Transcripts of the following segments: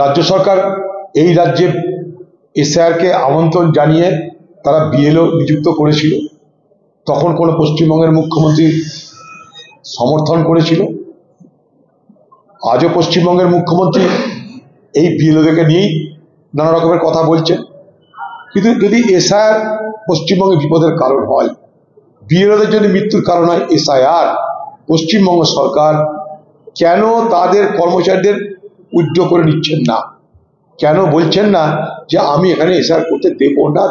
রাজ্য সরকার এই রাজ্যে এসআইআরকে আমন্ত্রণ জানিয়ে তারা বিএলও নিযুক্ত করেছিল। তখন কোনো পশ্চিমবঙ্গের মুখ্যমন্ত্রী সমর্থন করেছিল? আজও পশ্চিমবঙ্গের মুখ্যমন্ত্রী এই বিএলওদেরকে নিয়েই নানা রকমের কথা বলছেন। কিন্তু যদি এসআইআর পশ্চিমবঙ্গে বিপদের কারণ হয়, বিএলওদের যদি মৃত্যুর কারণ হয় এসআইআর, পশ্চিমবঙ্গ সরকার কেন তাদের কর্মচারীদের উদ্যোগ করে নিচ্ছেন না? কেন বলছেন না যে আমি এখানে এসআইআর করতে দেব না?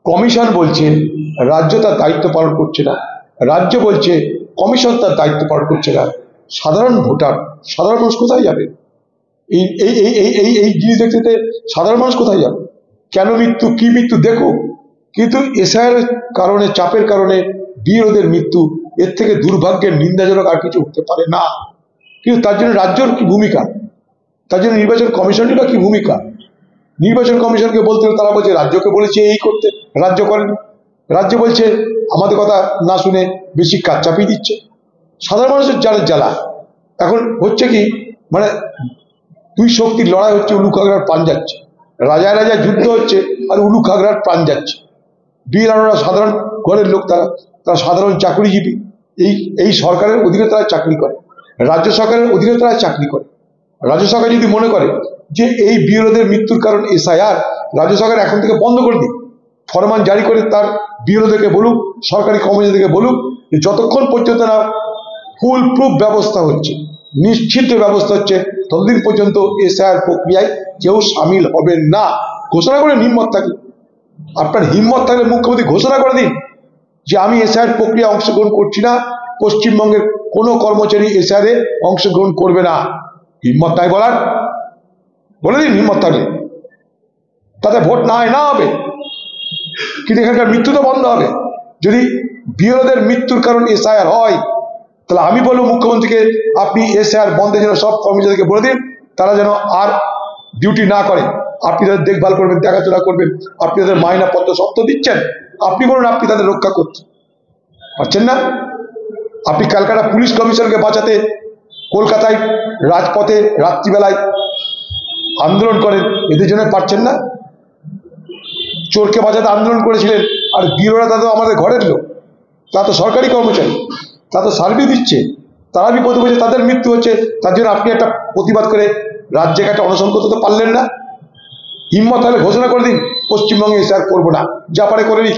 কমিশন বলছে রাজ্য তার দায়িত্ব পালন করছে না, রাজ্য বলছে কমিশন তার দায়িত্ব পালন করছে না। সাধারণ ভোটার, সাধারণ মানুষ কোথায় যাবে? এই এই এই এই এই জিনিস দেখতে সাধারণ মানুষ কোথায় যাবে? কেন মৃত্যু, কি মৃত্যু দেখো, কিন্তু এসআইআর কারণে, চাপের কারণে বিএলওদের মৃত্যু, এর থেকে দুর্ভাগ্যের নিন্দাজনক আর কিছু হতে পারে না। কিন্তু তার জন্য রাজ্যর কি ভূমিকা? তার জন্য নির্বাচন কমিশনের বা কি ভূমিকা? নির্বাচন কমিশনকে বলতে তারা বলছে রাজ্যকে বলেছে এই করতে, রাজ্য করেনি। রাজ্য বলছে আমাদের কথা না শুনে বেশি কাজ চাপিয়ে দিচ্ছে। সাধারণ মানুষের জ্বালা। এখন হচ্ছে কি, মানে দুই শক্তির লড়াই হচ্ছে, উলু খাগড়ার প্রাণ যাচ্ছে। রাজায় রাজায় যুদ্ধ হচ্ছে আর উলু খাগড়ার প্রাণ যাচ্ছে। বিএলওরা সাধারণ ঘরের লোক, তারা সাধারণ চাকরিজীবী। এই সরকারের অধীনে তারা চাকরি করে, রাজ্য সরকারের অধীনে তারা চাকরি করে। রাজ্য সরকার যদি মনে করে যে এই বিএলওদের মৃত্যুর কারণ এসআইআর, রাজ্য সরকার এখন থেকে বন্ধ করে দিক, ফরমান জারি করে তার বিএলওদেরকে বলুক, সরকারি কর্মচারীদেরকে বলুক যে যতক্ষণ পর্যন্ত না ফুল প্রুফ ব্যবস্থা হচ্ছে, নিশ্চিত ব্যবস্থা হচ্ছে, ততদিন পর্যন্ত এসআইআর প্রক্রিয়ায় কেউ সামিল হবেন না। ঘোষণা করে হিম্মত থাকলে, আপনার হিম্মত থাকলে মুখ্যমন্ত্রী ঘোষণা করে দিন যে আমি এসআইআর প্রক্রিয়া অংশগ্রহণ করছি না, পশ্চিমবঙ্গের কোনো কর্মচারী এসআইআর অংশগ্রহণ করবে না। হিম্মত নাই বলার, বলে দিন হিম্মত থাকলে। তাতে ভোট না হয় না হবে, কিন্তু এখানকার মৃত্যু তো বন্ধ হবে। যদি বিএলওদের মৃত্যুর কারণ এসআইআর হয়, তাহলে আমি বলবো মুখ্যমন্ত্রীকে আপনি এসআইআর বন্ধের জন্য সব কর্মচারীকে বলে দিন, তারা যেন আর ডিউটি না করে। আপনি তাদের দেখভাল করবেন, দেখাশোনা করবেন, আপনি তাদের মাইনা পত্র সব তো দিচ্ছেন, আপনি বলুন আপনি তাদের রক্ষা করছেন, পারছেন না? আপনি ক্যালকাটা পুলিশ কমিশনকে বাঁচাতে কলকাতায় রাজপথে রাত্রিবেলায় আন্দোলন করেন, এদের জন্য পারছেন না? চোরকে বাঁচাতে আন্দোলন করেছিলেন, আর বিএলওরা তাদের আমাদের ঘরের লোক, তারা তো সরকারি কর্মচারী, তারা তো সার্ভিস দিচ্ছে, তারা বিপদে পড়ছে, তাদের মৃত্যু হচ্ছে। তার জন্য আপনি একটা প্রতিবাদ করে রাজ্যে একটা অনশন করতে তো পারলেন না। হিম্মত হলে ঘোষণা করে দিন পশ্চিমবঙ্গে এসআইআর করবো না, যা পারে করে নিক।